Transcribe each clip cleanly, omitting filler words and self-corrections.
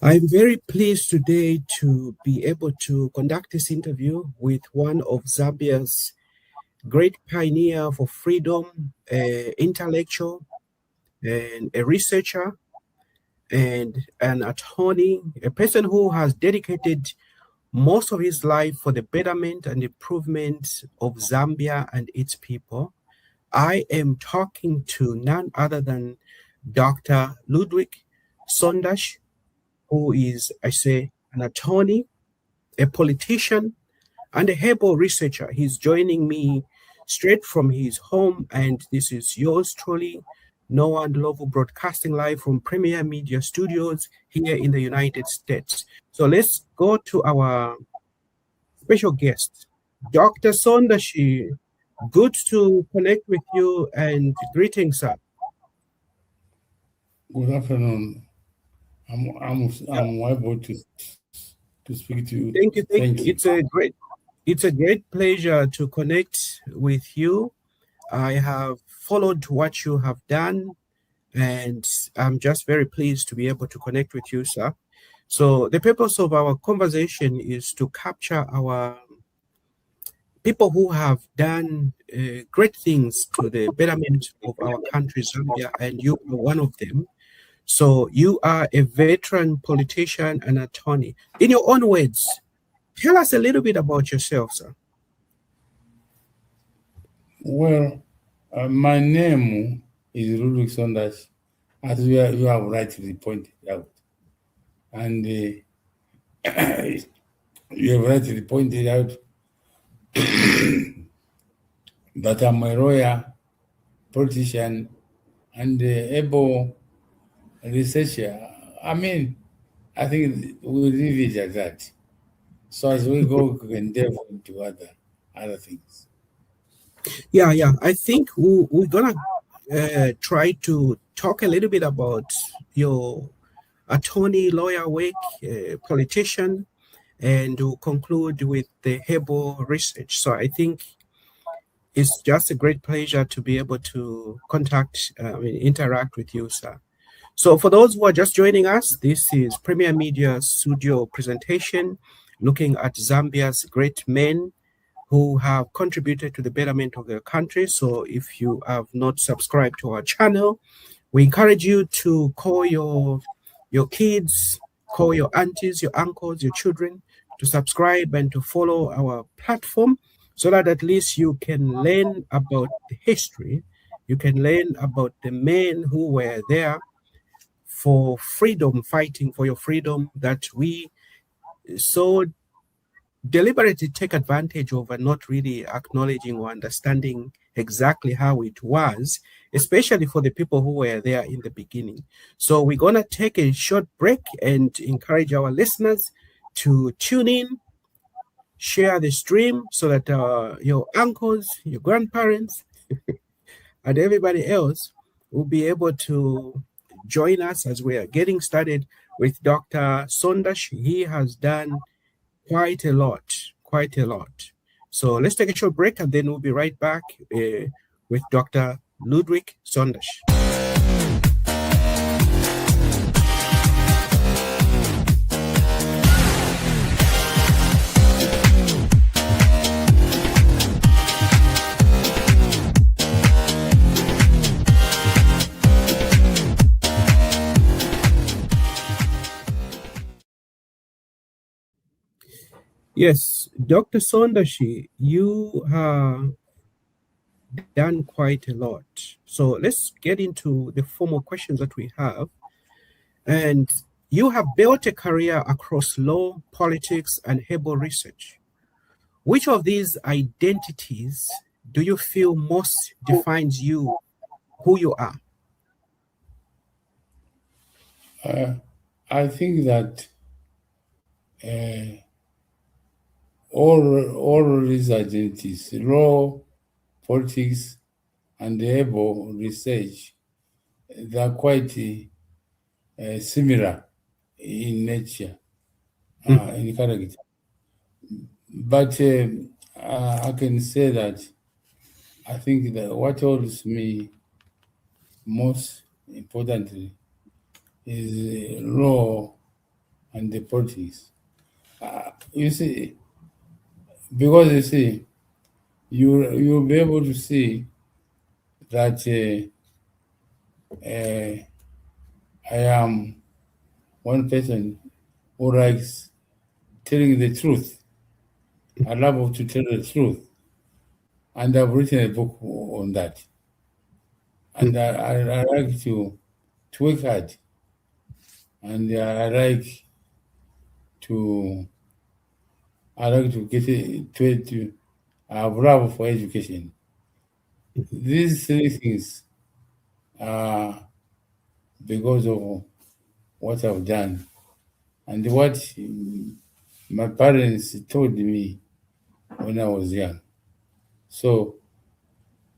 I'm very pleased today to be able to conduct this interview with one of Zambia's great pioneer for freedom, intellectual, and a researcher, and an attorney, a person who has dedicated most of his life for the betterment and improvement of Zambia and its people. I am talking to none other than Dr. Ludwig Sondashi, who is, I say, an attorney, a politician, and a herbal researcher. He's joining me straight from his home, and this is yours truly, Noah Ndlovu, broadcasting live from Premier Media Studios here in the United States. So let's go to our special guest, Dr. Sondashi. Good to connect with you, and greetings, sir. Good afternoon. I'm able to speak to you. Thank you. Thank you. It's a great pleasure to connect with you. I have followed what you have done, and I'm just very pleased to be able to connect with you, sir. So the purpose of our conversation is to capture our people who have done great things to the betterment of our country, Zambia, and you are one of them. So you are a veteran politician and attorney. In your own words, tell us a little bit about yourself, sir. Well, my name is Ludwig Sondashi, as you have rightly pointed out. And you have rightly pointed out that I'm a lawyer, politician, and able researcher. I mean, I think we'll leave it at that. So as we go, we can delve into other things. Yeah. I think we're gonna try to talk a little bit about your attorney, lawyer work, politician, and we'll conclude with the herbal research. So I think it's just a great pleasure to be able to interact with you, sir. So for those who are just joining us, this is Premier Media Studio presentation looking at Zambia's great men who have contributed to the betterment of their country. So if you have not subscribed to our channel, we encourage you to call your kids, call your aunties, your uncles, your children to subscribe and to follow our platform so that at least you can learn about the history. You can learn about the men who were there for freedom, fighting for your freedom that we so deliberately take advantage of and not really acknowledging or understanding exactly how it was, especially for the people who were there in the beginning. So we're going to take a short break and encourage our listeners to tune in, share the stream so that your uncles, your grandparents, and everybody else will be able to join us as we are getting started with Dr. Sondash. He has done quite a lot. So let's take a short break and then we'll be right back with Dr. Ludwig Sondashi. Yes, Dr. Sondashi, you have done quite a lot. So let's get into the formal questions that we have. And you have built a career across law, politics, and herbal research. Which of these identities do you feel most defines you, who you are? I think that all these identities, law, politics, and able research, they are quite similar in nature, in character. But I can say that I think that what holds me most importantly is law and the politics. You see, because you see, you'll be able to see that I am one person who likes telling the truth. I love to tell the truth, and I've written a book on that. And Mhm. I like to work hard, and to I like to get to I have love for education. Mhm. These three things are because of what I've done and what my parents told me when I was young. So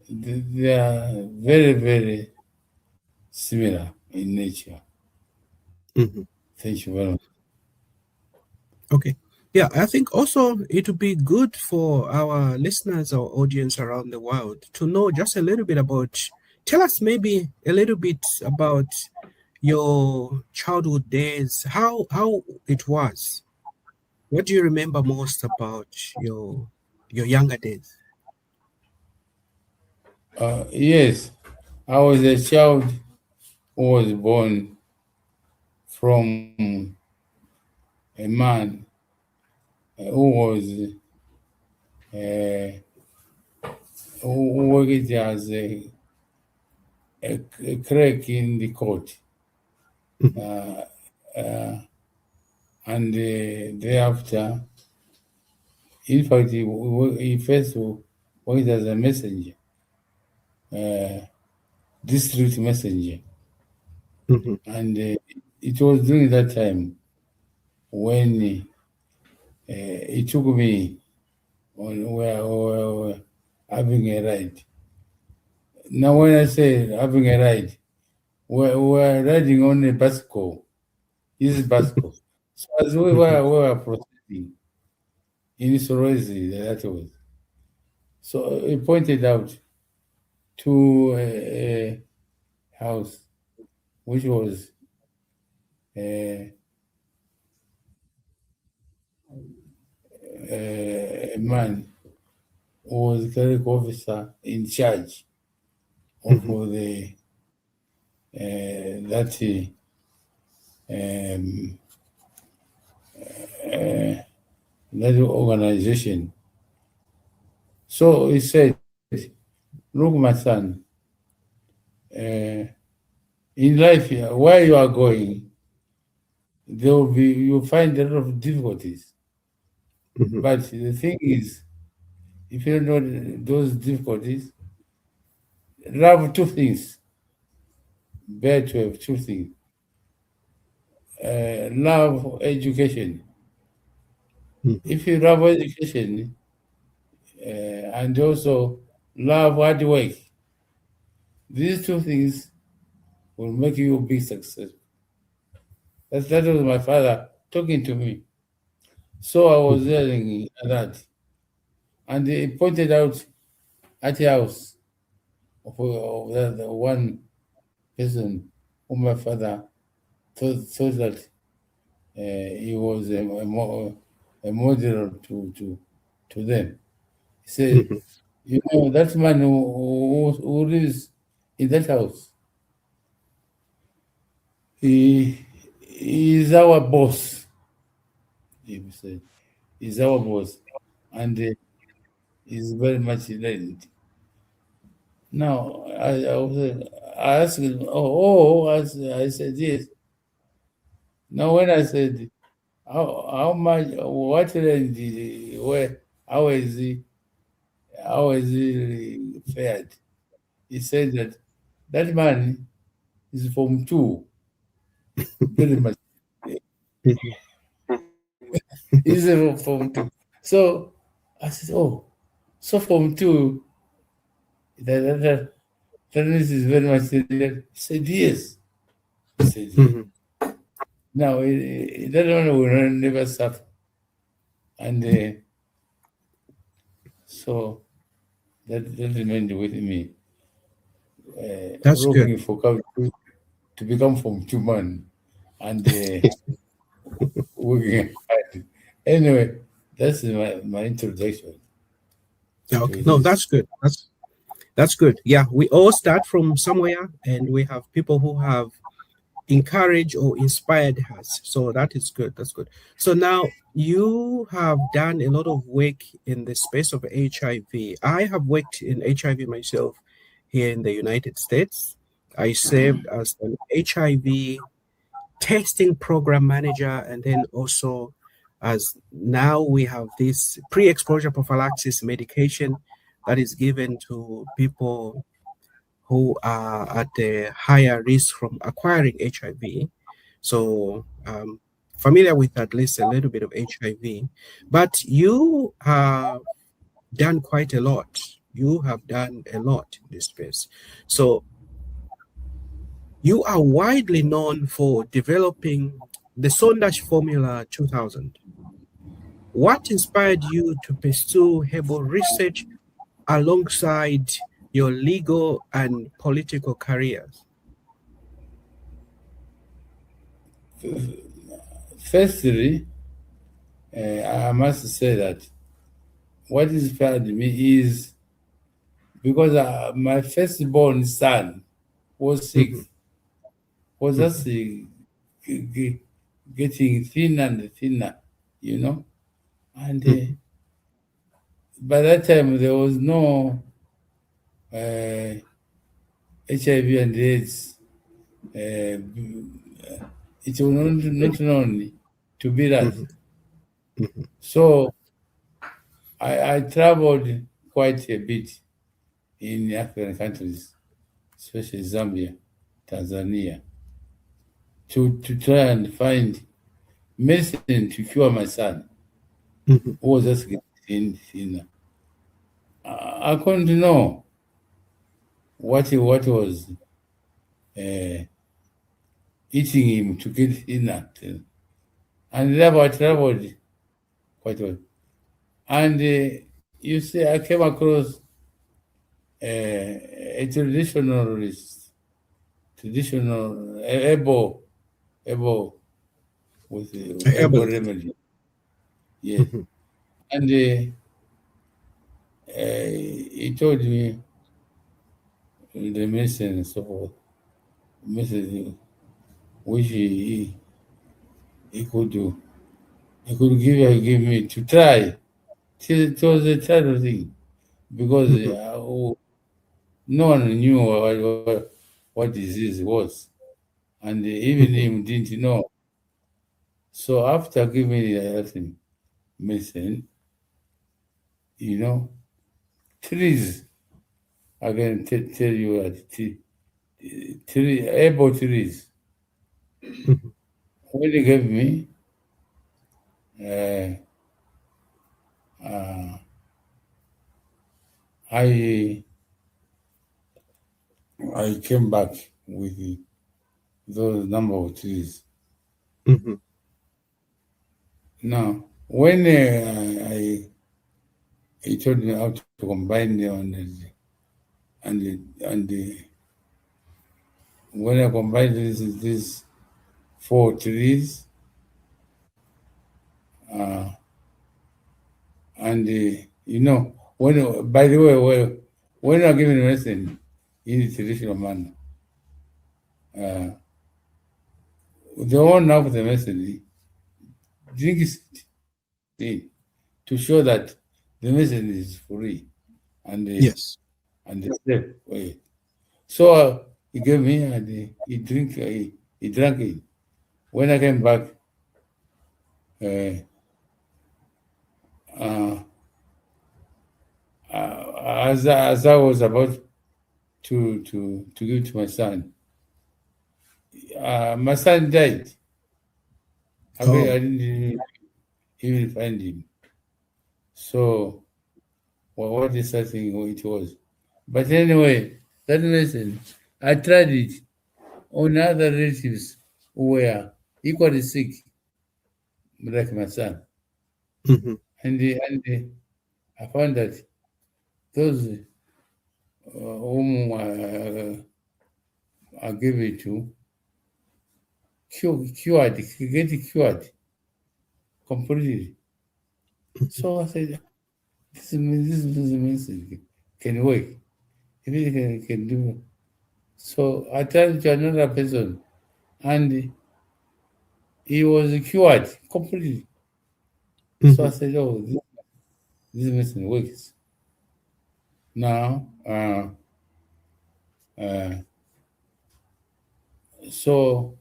they are very, very similar in nature. Mhm. Thank you very much. Okay. Yeah, I think also it would be good for our listeners or audience around the world to know just a little bit about, tell us maybe a little bit about your childhood days, how it was. What do you remember most about your younger days? Yes, I was a child who was born from a man who was uh, who worked as a clerk in the court. Mhm. Uh, uh, and thereafter, in fact, he first worked as a messenger, uh, district messenger. Mhm. And it was during that time when he took me on where having a ride. Now, when I say having a ride, we're riding on a bicycle, his bicycle. So as Mhm. we were proceeding in Sorezi, that was. So he pointed out to a house which was a, a man who was cleric officer in charge of Mhm. the that um, uh, that organization. So he said, "Look, my son, uh, in life, where you are going, there will be you'll find a lot of difficulties. Mhm. But the thing is, if you don't know those difficulties, love two things. Bear to have two things. Love education. Mhm. If you love education and also love hard work, these two things will make you a big success. That was my father talking to me. So I was Mhm. hearing that. And he pointed out at the house of the one person whom my father thought that he was a model to them. He said, Mhm. you know, that man who lives in that house, he is our boss. He said, he's our boss. And he's very much learned. Now, I asked him, I said, yes. Now, when I said, how much, what land did he, where, how is he fared? He said that that man is from two, very much. Mhm. He's from two. So I said, oh, so from two, that means he's very much serious. He said, yes. He said, yeah. Mhm. Now, that one will never suffer. And so that remained with me, That's good. looking for to become from two man. And working hard. Anyway, that's my introduction Yeah, okay. to No, this. that's good. That's good. Yeah, we all start from somewhere, and we have people who have encouraged or inspired us. So that is good. That's good. So now you have done a lot of work in the space of HIV. I have worked in HIV myself here in the United States. I served as an HIV testing program manager, and then also as now we have this pre-exposure prophylaxis medication that is given to people who are at a higher risk from acquiring HIV. So, familiar with at least a little bit of HIV, but you have done quite a lot. You have done a lot in this space. So, you are widely known for developing the Sondashi Formula 2000. What inspired you to pursue herbal research alongside your legal and political careers? Firstly, I must say that what inspired me is because my firstborn son was sick, Mhm, was mhm, just getting thinner and thinner, you know. And mhm, by that time, there was no HIV and AIDS. It was not known to be that. mhm, mhm, So I traveled quite a bit in African countries, especially Zambia, Tanzania, to try and find medicine to cure my son, mhm, who was just getting thinner. I couldn't know what was uh, eating him to get thinner. And therefore I traveled quite well. And you see, I came across a traditional able with A able herbalist. remedy. Yes. Mhm, And he told me the medicine and so forth, medicine which he could do. He could give me to try. It was a terrible thing because mhm, no one knew what disease was, and even mhm, him didn't know. So after giving me the medicine, you know, trees, I can tell you that able trees. mhm, When they gave me, uh, uh, I I came back with those number of trees. mhm, Now, when he told me how to combine them and when I combined these four trees, uh, and when by the way, when you are giving medicine in the traditional manner, uh, the owner of the medicine drinks it to show that the medicine is free and yes. and safe. So he gave me and he drank it. When I came back, uh, uh, as I was about to give to my son died. I Oh. didn't even find him. So what is that thing it was? But anyway, that medicine, I tried it on other relatives who were equally sick, like my son. Mhm, And I found that those whom I gave it to cured, get cured. completely. So I said, this medicine can work. If it can do. So I turned to another person, and he was cured completely. So I said, oh, this medicine works. Now, uh, so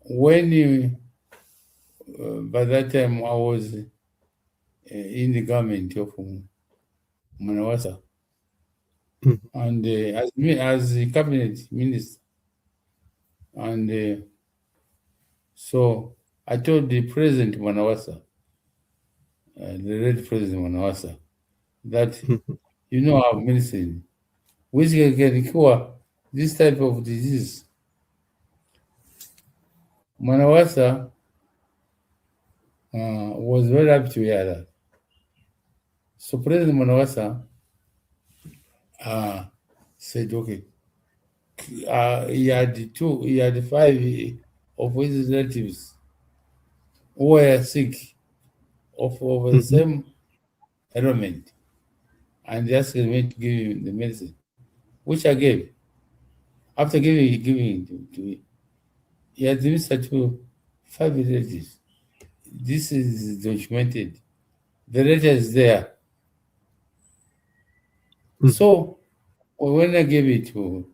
when you, by that time I was in the government of Manawasa, and as me as the cabinet minister, and so I told the president Manawasa, the late president Manawasa, that our medicine which can cure this type of disease. Manawasa was very happy to hear that. So President Manawasa said, okay, he had five of his relatives who were sick of the same ailment, and they asked me to give him the medicine, which I gave. After giving it to me, he administered to five relatives. This is documented. The letter is there. So when I gave it to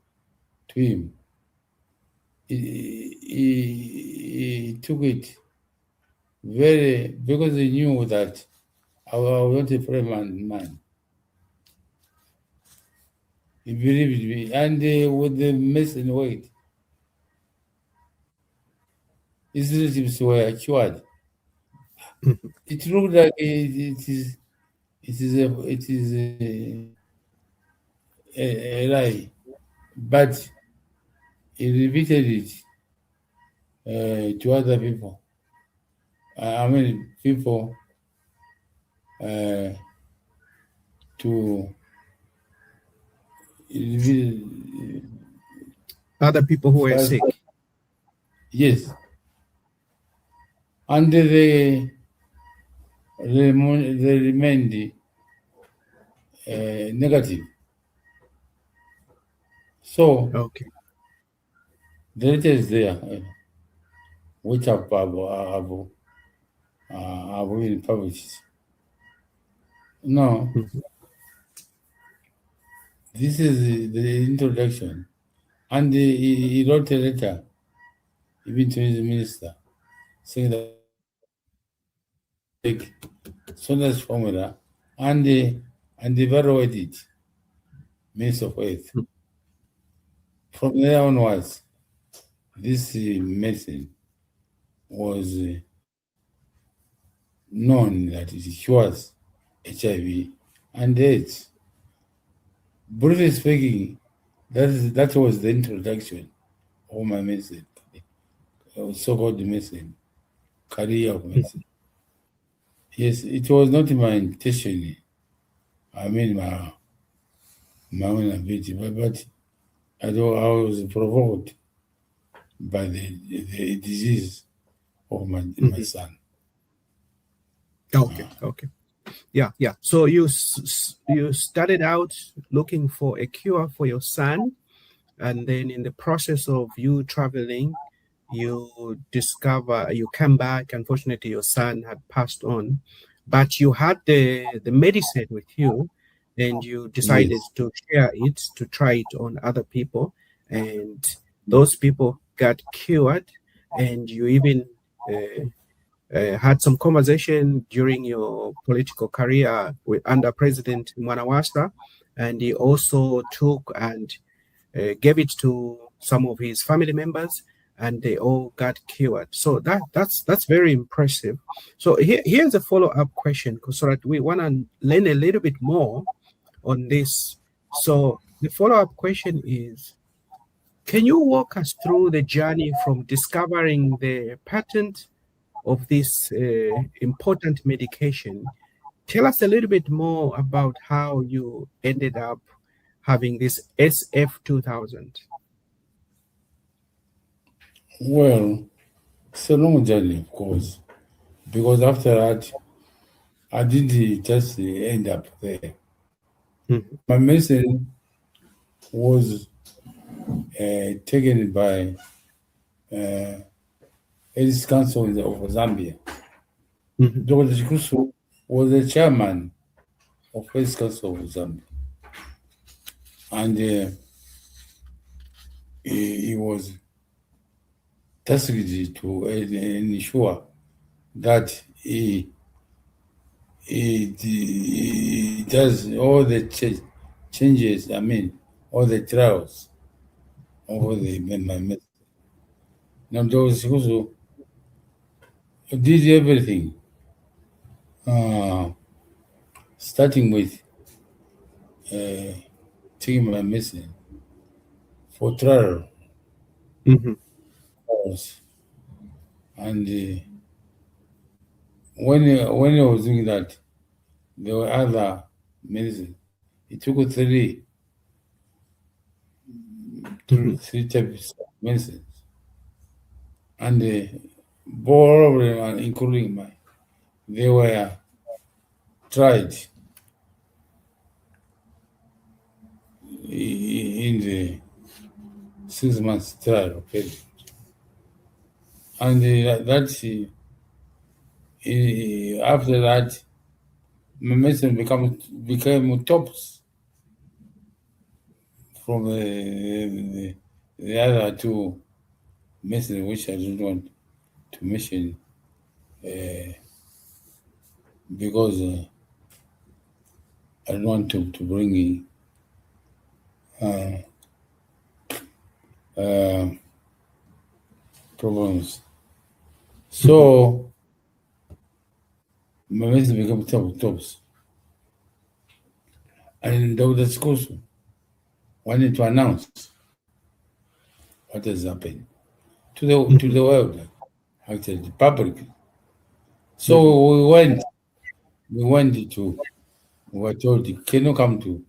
him, he took it very, because he knew that I was not a free man. He believed me, and with the medicine weight, his relatives were cured. It looked like it is a lie, but he repeated it to other people. I mean, people to Other people who were first, sick. yes, and they remained negative. So Okay. the letter is there, which have been published. Now, this is the introduction, and he wrote a letter even to his minister saying that take Sondashi Formula and evaluate it, means of earth. From there onwards, this medicine was known that it cures HIV and AIDS. Briefly speaking, that was the introduction of my medicine, so-called medicine, career of medicine. Yes, it was not my intention. I mean, my own ability, but I was provoked by the disease of my son. Okay. Okay. Yeah. So you started out looking for a cure for your son, and then in the process of you traveling, you come back. Unfortunately, your son had passed on, but you had the medicine with you, and you decided Yes, to share it, to try it on other people, and those people got cured, and you even had some conversation during your political career under President Mwanawasa, and he also took and gave it to some of his family members, and they all got cured. So that's very impressive. So here's a follow-up question, so that we want to learn a little bit more on this. So the follow-up question is, can you walk us through the journey from discovering the patent of this important medication? Tell us a little bit more about how you ended up having this SF2000. well, it's a long journey, of course. because after that, I didn't just end up there. Mhm. My medicine was taken by AIDS Council of Zambia. Mhm. Dr. Chikusu was the chairman of AIDS Council of Zambia, and he was tasked to ensure that he does all the changes, I mean, all the trials over the my medicine. Now, Dr. Chikusu did everything, uh, starting with uh, taking my medicine for Mhm. trials. And when I was doing that, there were other medicine. It took Mhm. three types of medicines, and all of them, including mine, they were tried in the 6 months trial period. And after that, my medicine became tops from the other two medicine, which I don't want to mention because I don't want to bring in uh, problems. Mhm. So my medicine became tops. And Dr. Skosu wanted to announce what has happened to Mhm. the world, actually, public. Mhm. So we went to, we were told, can you come to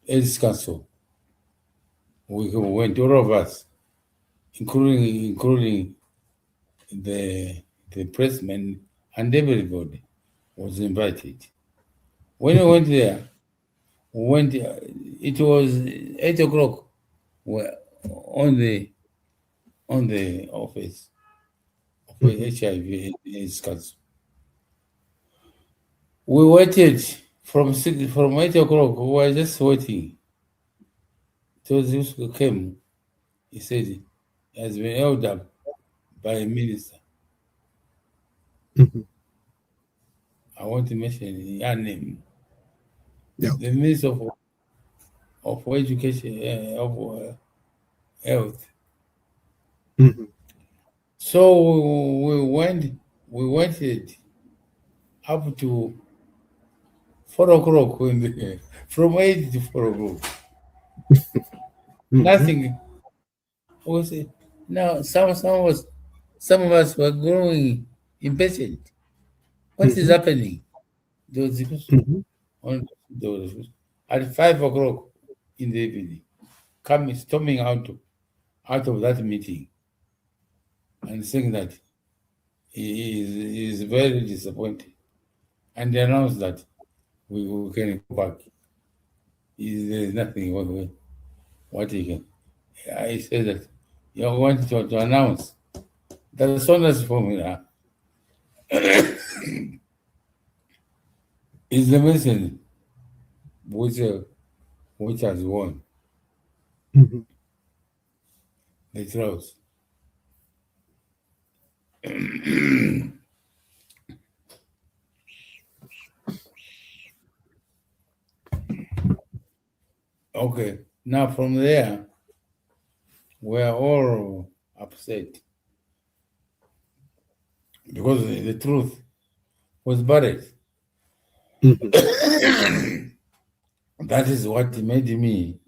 AIDS Council? We went, all of us, including the the pressmen and everybody was invited. When we Mhm. went there, we went. It was 8 o'clock. We're on the office of Mhm. HIV AIDS Council. We waited from 8 o'clock. We were just waiting. Till this came. He said he has been held up by a minister. Mhm. I want to mention her name. Yeah. The Minister of Education of Health. Mhm. So we waited up to 4 o'clock from 8 to 4 o'clock. Mhm. Nothing was now some of us were growing impatient. What is Mhm. happening? There was discussion Mhm. on there was discussion. At 5 o'clock in the evening, coming storming out of that meeting and saying that he is very disappointed. And they announced that we can go back. There is nothing what he can. I said that you want to announce that the Sondashi Formula is the medicine which, uh, which has won Mhm. the trials. Okay, now from there, we're all upset because the truth was buried. Mhm. That is what made me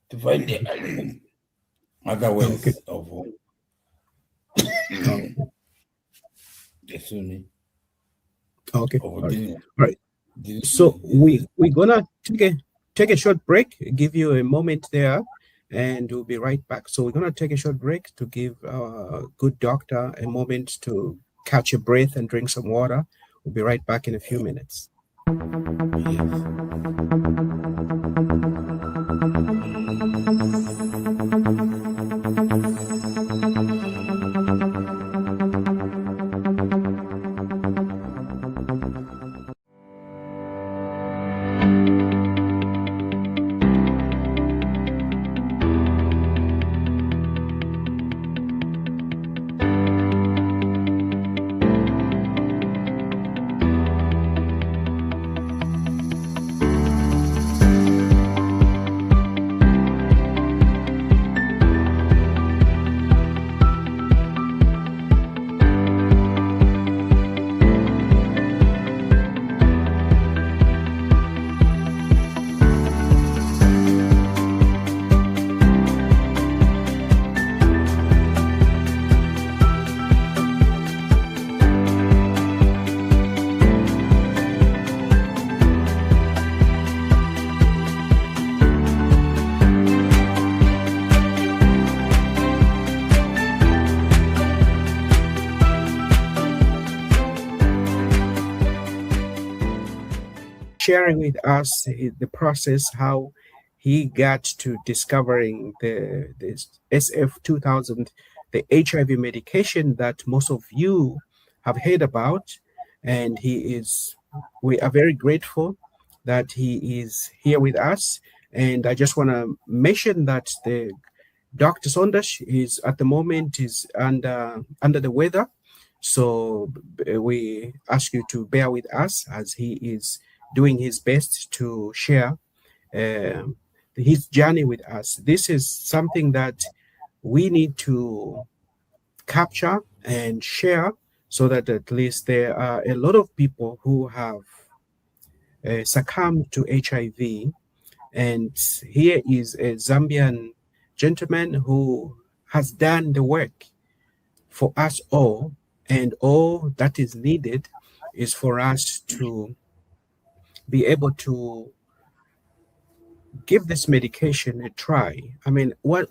to find other Okay. ways of Okay. excuse me, Okay. of All right. dealing, All right. dealing So with this. we're gonna take a short break. Give you a moment there. and we'll be right back. So we're going to take a short break to give our good doctor a moment to catch a breath and drink some water. We'll be right back in a few minutes. Yes. Sharing with us the process how he got to discovering the this SF 2000, the HIV medication that most of you have heard about, and we are very grateful that he is here with us. And I just want to mention that the Dr. Sondash is at the moment is under the weather, so we ask you to bear with us as he is doing his best to share his journey with us. This is something that we need to capture and share so that at least there are a lot of people who have succumbed to HIV. And here is a Zambian gentleman who has done the work for us all, and all that is needed is for us to be able to give this medication a try. I mean, what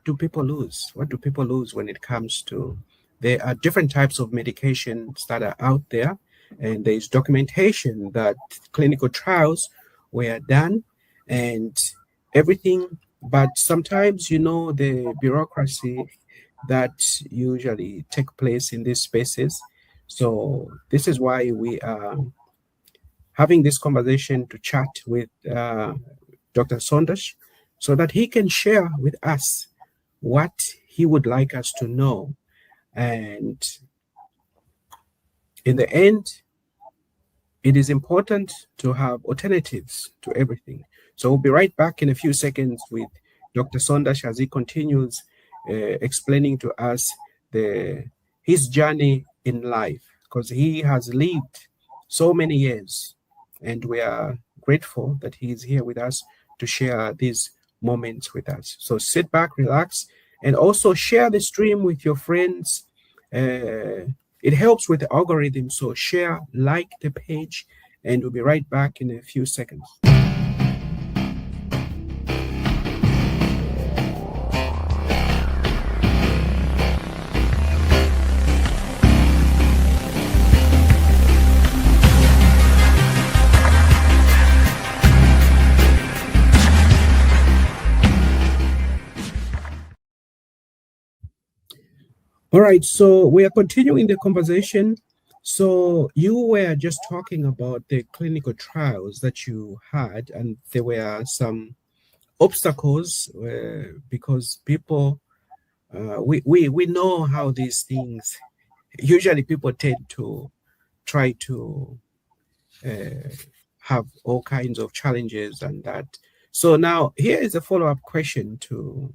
do people lose? What do people lose when it comes to? There are different types of medications that are out there, and there is documentation that clinical trials were done and everything. But sometimes, the bureaucracy that usually take place in these spaces. So this is why we are having this conversation to chat with Dr. Sondash so that he can share with us what he would like us to know. And in the end, it is important to have alternatives to everything. So we'll be right back in a few seconds with Dr. Sondash as he continues explaining to us his journey in life, because he has lived so many years, and we are grateful that he is here with us to share these moments with us. So sit back, relax, and also share the stream with your friends. It helps with the algorithm. So share, like the page, and we'll be right back in a few seconds. All right, so we are continuing the conversation. So you were just talking about the clinical trials that you had, and there were some obstacles because people, we know how these things, usually people tend to try to have all kinds of challenges and that. So now here is a follow-up question to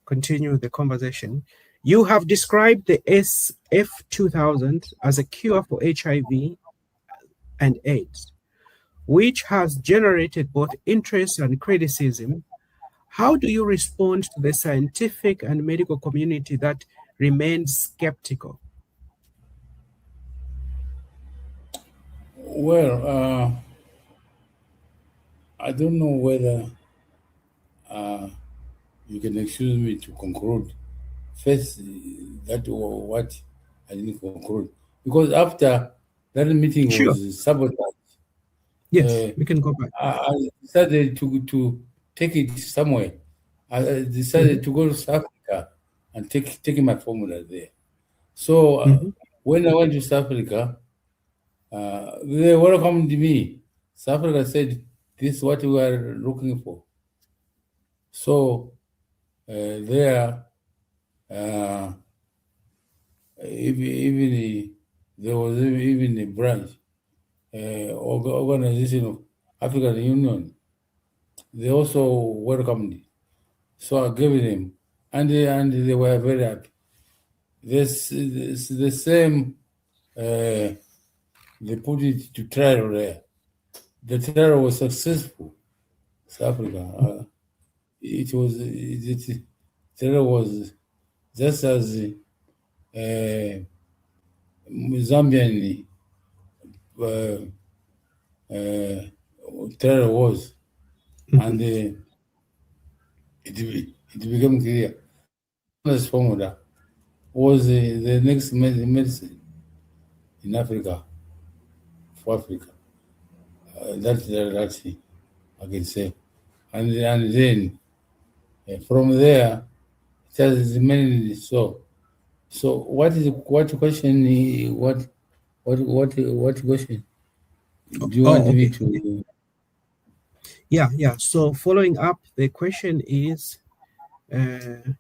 continue the conversation. You have described the SF 2000 as a cure for HIV and AIDS, which has generated both interest and criticism. How do you respond to the scientific and medical community that remains skeptical? Well, I don't know whether you can excuse me to conclude first that what I didn't conclude because after that meeting Sure. was sabotaged, Yes, uh, we can go back. I decided to take it somewhere. I decided Hmm. to go to South Africa and take my formula there. So Hmm. when I went to South Africa, they welcomed me. South Africa said, "This is what we are looking for." So there, uh, there was even a branch organization of African Union. They also welcomed me. So I gave them, and they were very happy. This the same. Uh, they put it to trial there. The trial was successful. South Africa. It trial was just as Zambian uh, uh, trial was, Hmm. and it became clear. This formula was the next medicine in Africa for Africa. That's I can say, and then from there it has remained so. So what question? What question do you want Oh, me okay. to? Yeah, yeah. So following up, the question is, uh,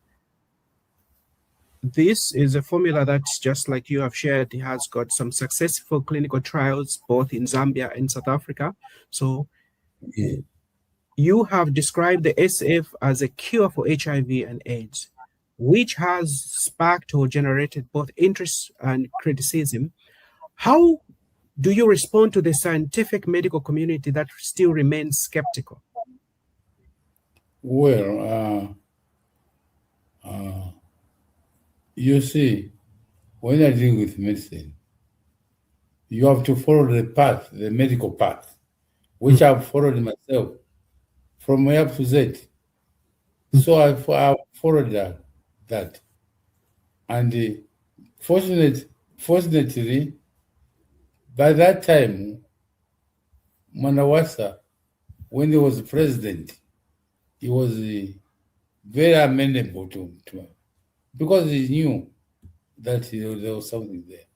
this is a formula that, just like you have shared, has got some successful clinical trials both in Zambia and South Africa. So Yeah. you have described the SF as a cure for HIV and AIDS, which has sparked or generated both interest and criticism. How do you respond to the scientific medical community that still remains skeptical? Well, you see, when I deal with medicine, you have to follow the path, the medical path, which Mhm, I've followed myself from A to Z. So mhm, I followed that, and fortunate, fortunately, by that time, Manawasa, when he was president, he was very amenable to because he knew that there was something there.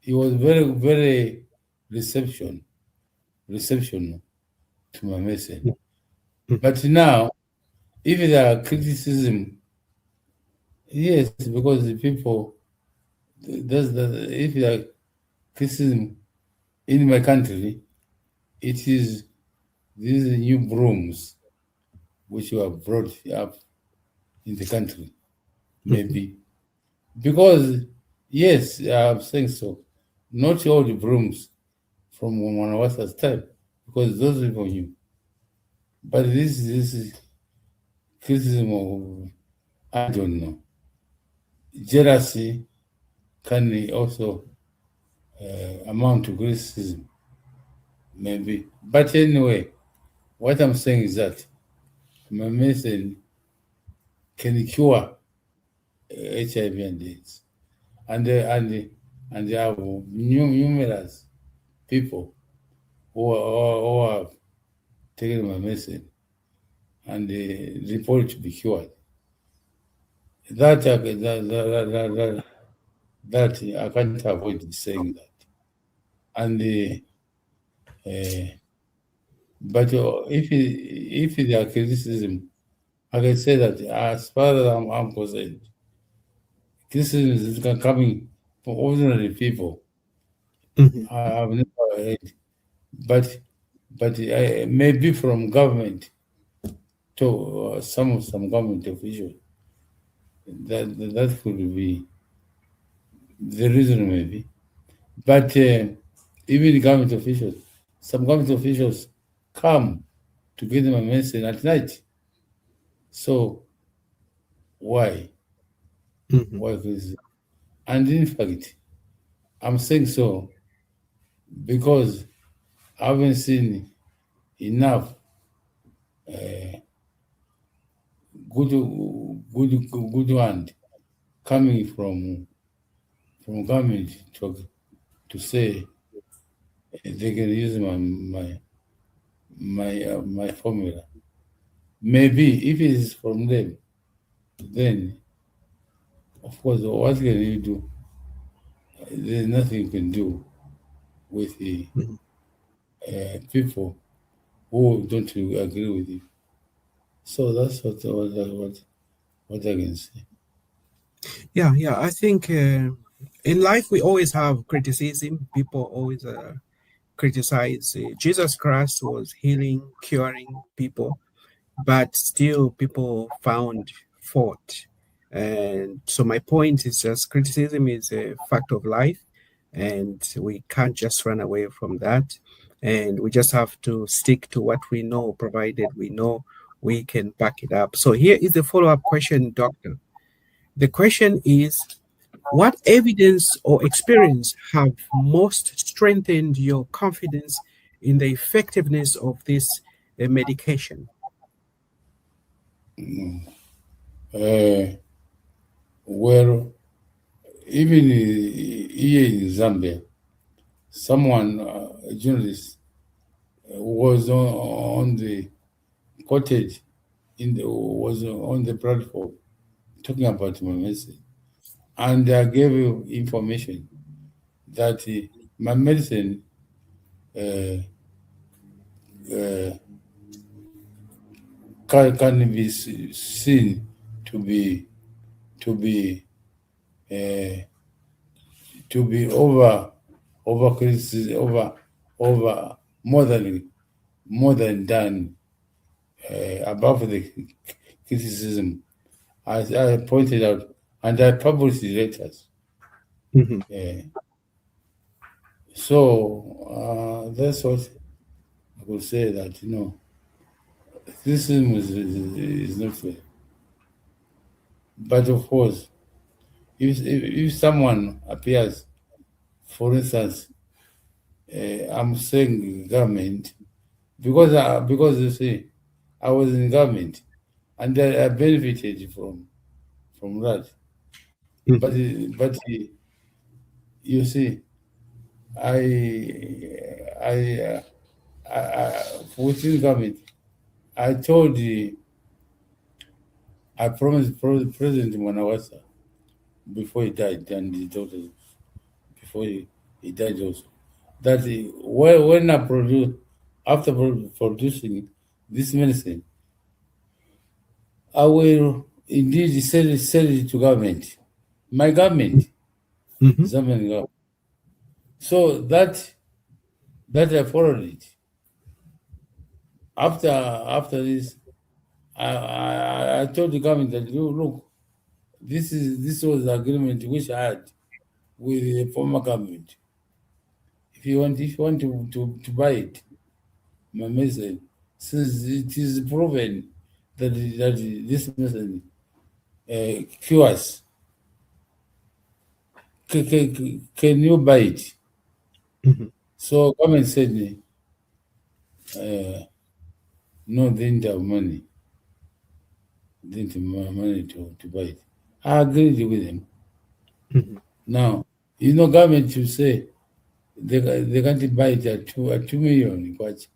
He was very reception reception to my message. mhm, But now, if there are criticism, yes, because the people if there are criticism in my country, it is these new brooms which were brought up in the country, mhm, maybe. Because, yes, I'm saying so. Not all the brooms from Manawasa's time, because those people knew. But this is criticism of, I don't know. Jealousy can also amount to criticism, maybe. But anyway, what I'm saying is that my medicine can cure HIV and AIDS. And there are numerous people who have taken my medicine and report to be cured. That I can't avoid saying that. And uh, but if there are criticism, I can say that as far as I'm concerned, criticism is coming from ordinary people. mhm, I've never heard, but maybe from government to some government official. That could be the reason maybe. But even government officials, some government officials come to give them a medicine at night. So why? mhm, Why is and in fact, I'm saying so because I haven't seen enough good one coming from government to say they can use my formula. Maybe if it is from them, then of course, what can you do? There's nothing you can do with the Mhm. people who don't agree with you. So that's what I can say. Yeah, yeah. I think in life we always have criticism. People always criticize. Jesus Christ was healing, curing people, but still people found fault. And so my point is just criticism is a fact of life, and we can't just run away from that. And we just have to stick to what we know, provided we know we can back it up. So here is the follow-up question, Doctor. The question is, what evidence or experience have most strengthened your confidence in the effectiveness of this medication? Uh, well, even here in Zambia, someone, a journalist, was on the cottage was on the platform talking about my medicine, and I gave you information that my medicine uh, uh, can be seen to be to be uh, to be over criticism over more than done above the criticism, as I pointed out, and I published the letters. Mhm, Uh, so that's what I could say, that criticism is not fair. But of course, if someone appears, for instance, I'm saying government, because you see, I was in government and I benefited from that. But mhm, you see, I I, within government, I told I promised President Manawasa before he died, and his daughter before he died also, that when I produce, after producing this medicine, I will indeed sell it to government, my government, mhm, Zambian government. So that I followed it. After this, I told the government that, look, this was the agreement which I had with the former government. If you want to buy it, my medicine, since it is proven that this medicine cures, can you buy it? mhm, So government said, uh, no, they didn't have money. They didn't have money to buy it. I agreed with them. mhm, Now, government should say they can't buy it at 2 million. But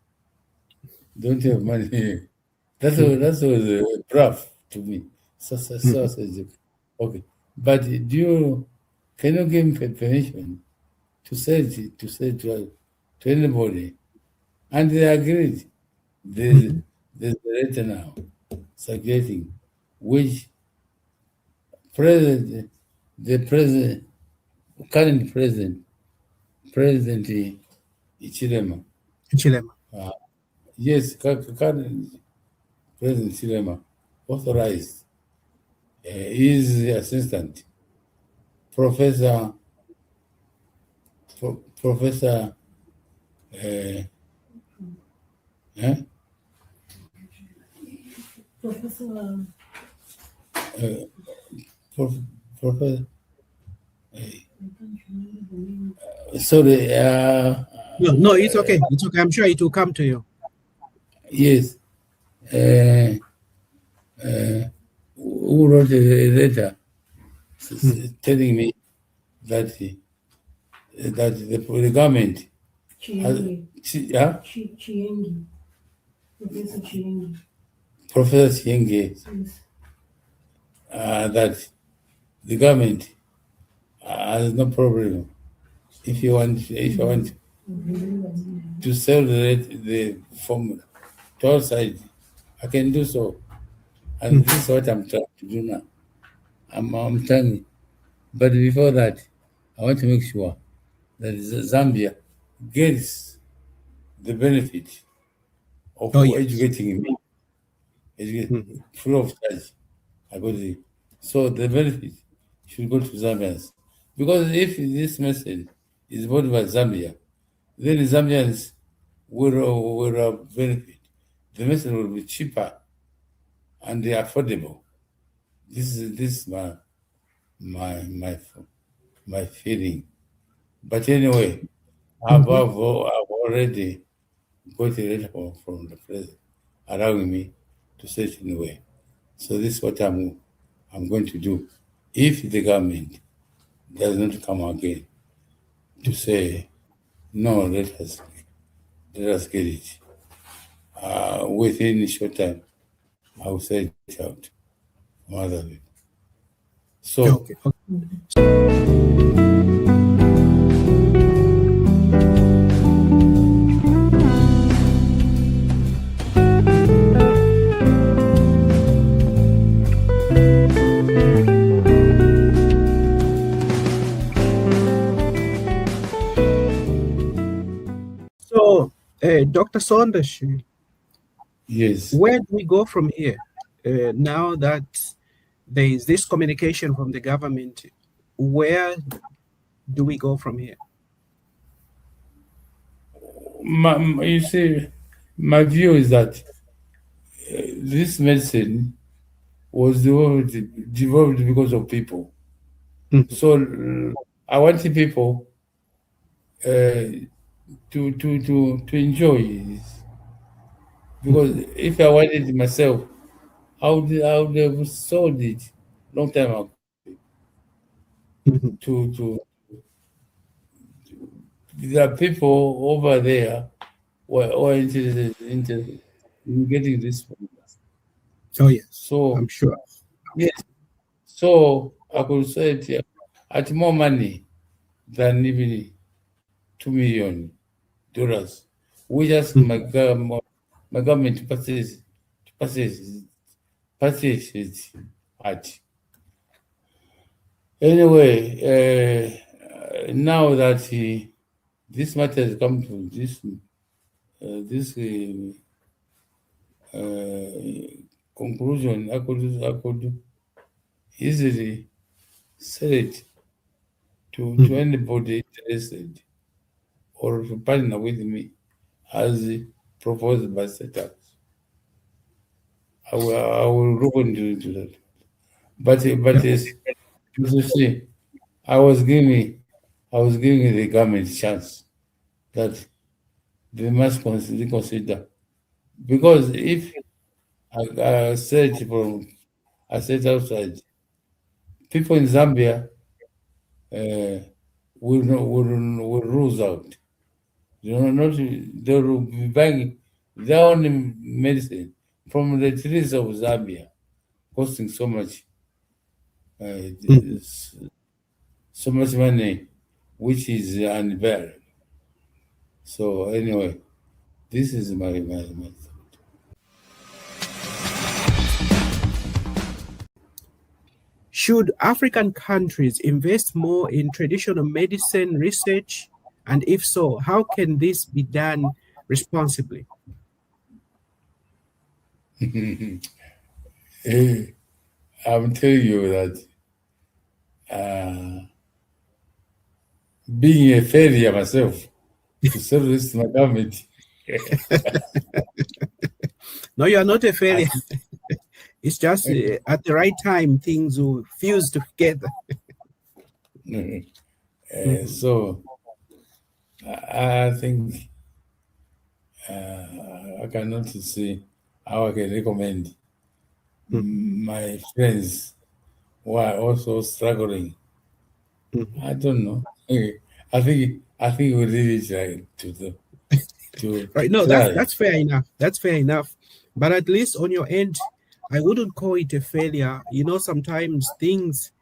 don't have money. mhm, That was rough to me. So I mhm, said, okay. But can you give me permission to say to anybody? And they agreed. There's mhm, there's a letter now circulating, which president the president current President Ichilema, Chilema. uh, yes, current President Chilema authorized his assistant, Professor Professor uh, eh? uh, Prof, Professor. Sorry. No, no, it's okay. It's okay. I'm sure it will come to you. Yes. Uh, who wrote a letter Mhm. telling me that the government has, yeah, Professor Chienge, that the government has no problem if I want to sell the formula to outside, I can do so. And Mhm. this is what I'm trying to do now. I'm trying. But before that, I want to make sure that Zambia gets the benefit of Oh yes. educating me, Mhm. free of charge. I got it. So the benefit should go to Zambians. Because if this message is bought by Zambia, then the Zambians will benefit. The message will be cheaper and affordable. This is my my feeling. But anyway, Mhm. I've already got a letter from the president allowing me to say it anyway. So this is what I'm going to do. If the government does not come again to say no, let us get it. Within a short time, I will say it out. Mother of it. So Okay. Okay. So, Dr. Saunders, yes, where do we go from here? Now that there is this communication from the government, where do we go from here? you see, my view is that this medicine was developed because of people. Mhm. So I want the people to enjoy this. Because Mhm. if I wanted it myself, I would have sold it long time ago Mhm. to there are people over there who are interested in getting this from us. Oh, yes, I'm So sure. yes, so I could say it at more money than even $2 million. We ask Mhm. my government to purchase it at. Anyway, now that this matter has come to this conclusion, I could easily sell it to Mhm. anybody interested or to partner with me as proposed by setup. I will look into that. But Yeah. yes, you see, I was giving I was giving the government a chance that they must consider because if I said from I said outside, people in Zambia uh, will lose out. Not they will be buying their own medicine from the trees of Zambia, costing Mhm. so much money, which is unbearable. So anyway, this is my Should African countries invest more in traditional medicine research? And if so, how can this be done responsibly? I'm telling you that uh, being a failure myself to serve this to my government. No, you are not a I failure. It's just at the right time things will fuse together. Mhm. so I think I cannot see how I can recommend Mhm. my friends who are also struggling. Mhm. I don't know. I think we really try to Right. No, try. that's fair enough. That's fair enough. But at least on your end, I wouldn't call it a failure. Sometimes things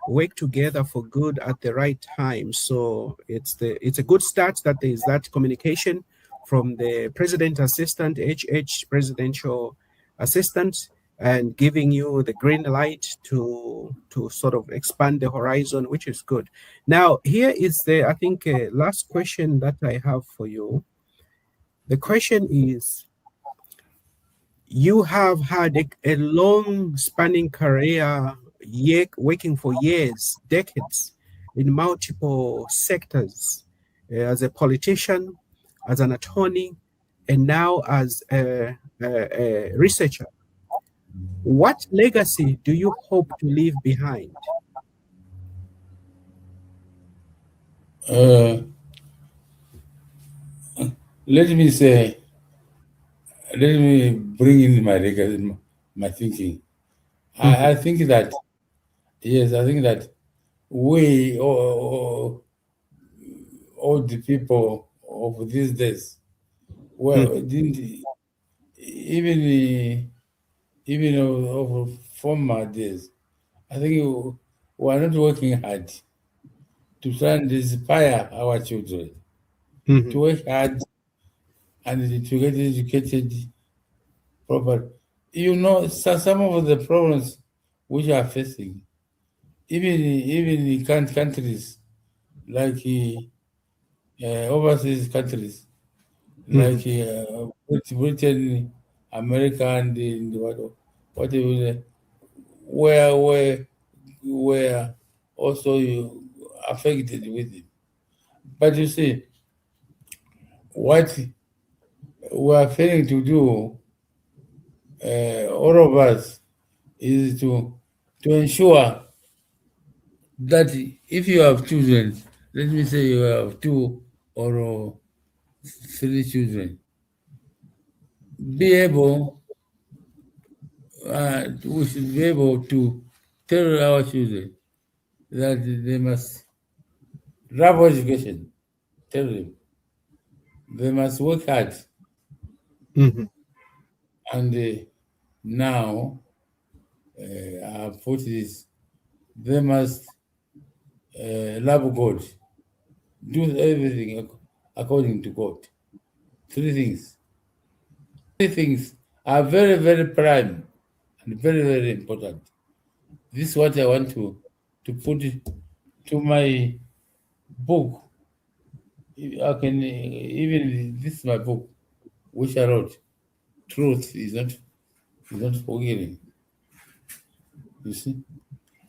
work together for good at the right time. So it's a good start that there is that communication from the president assistant, HH presidential assistant, and giving you the green light to sort of expand the horizon, which is good. Now, here is the I think last question that I have for you. The question is, you have had a long spanning career, working for years, decades, in multiple sectors, as a politician, as an attorney, and now as a researcher. What legacy do you hope to leave behind? Uh, let me say, let me bring in my thinking. I Mhm, think that, yes, I think that we, all the people of these days, well, mhm, didn't even even of former days. I think we are not working hard to try and inspire our children to mhm, work hard and to get educated proper. Some of the problems which are facing, even in countries like overseas countries like mhm, Britain, America, and whatever, where also you affected with it. But you see, what we are failing to do, all of us, is to ensure that if you have children, let me say you have two or three children, be able, we should be able to tell our children that they must have education. Tell them they must work hard, mhm, and now our put is they must love God, do everything according to God. Three things. Three things are very, very prime and very, very important. This is what I want to put to my book. I can even this is my book, which I wrote. Truth is not forgetting. You see,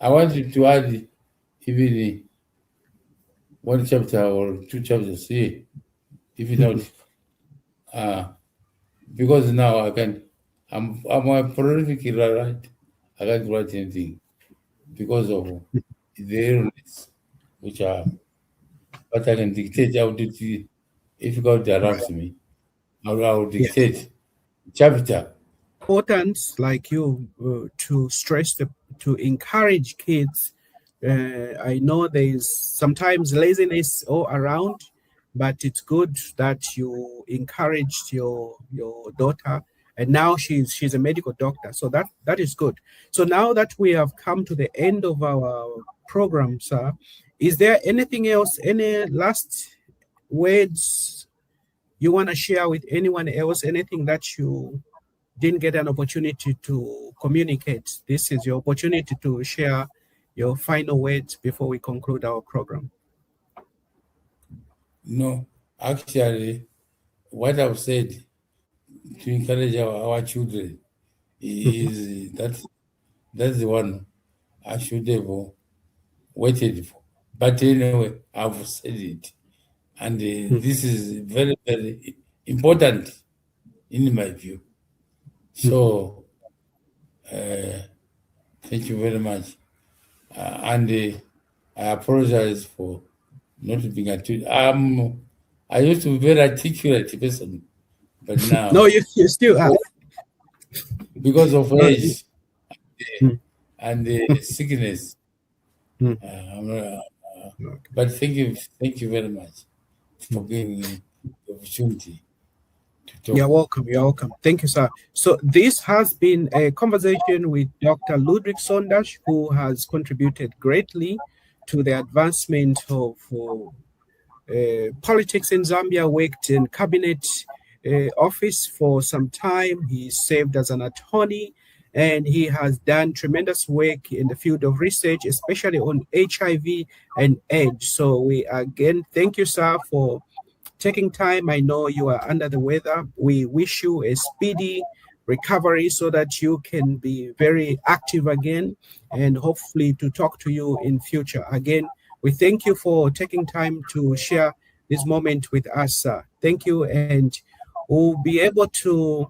I wanted to add even one chapter or two chapters here, if it not, mhm. uh, because now I'm a prolific writer. I can't write anything because of the illness, which are, but I can dictate. I will dictate if God Right. allows me. I will Yes. dictate chapter. Important, like you, to stress to encourage kids. I know there is sometimes laziness all around, but it's good that you encouraged your daughter, and now she's a medical doctor. So that is good. So now that we have come to the end of our program, sir, is there anything else? Any last words you want to share with anyone else? Anything that you didn't get an opportunity to communicate, this is your opportunity to share your final words before we conclude our program. No, actually, what I've said to encourage our children Mhm, is that's the one I should have waited for. But anyway, I've said it, and mhm, this is very, very important in my view. mhm. So, uh, thank you very much. And I apologize for not being articulate. I used to be very articulate person, but No, now you still are. because of No, age, Mm, and the mm, sickness. mm. Okay. But thank you very much for Mm. giving me the opportunity to You're talk. welcome. You're welcome. Thank you, sir. So this has been a conversation with Dr. Ludwig Sondashi, who has contributed greatly to the advancement of politics in Zambia, worked in cabinet office for some time. He served as an attorney, and he has done tremendous work in the field of research, especially on HIV and AIDS. So we again thank you, sir, for taking time. I know you are under the weather. We wish you a speedy recovery so that you can be very active again, and hopefully to talk to you in future. Again, we thank you for taking time to share this moment with us, sir. Thank you, and we'll be able to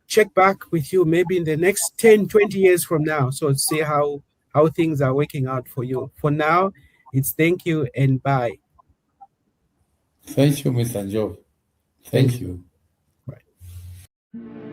check back with you maybe in the next 10, 20 years from now. So see how things are working out for you. For now, it's thank you and bye. Thank you, Mr. Joe. Thank Thank you. you. Bye.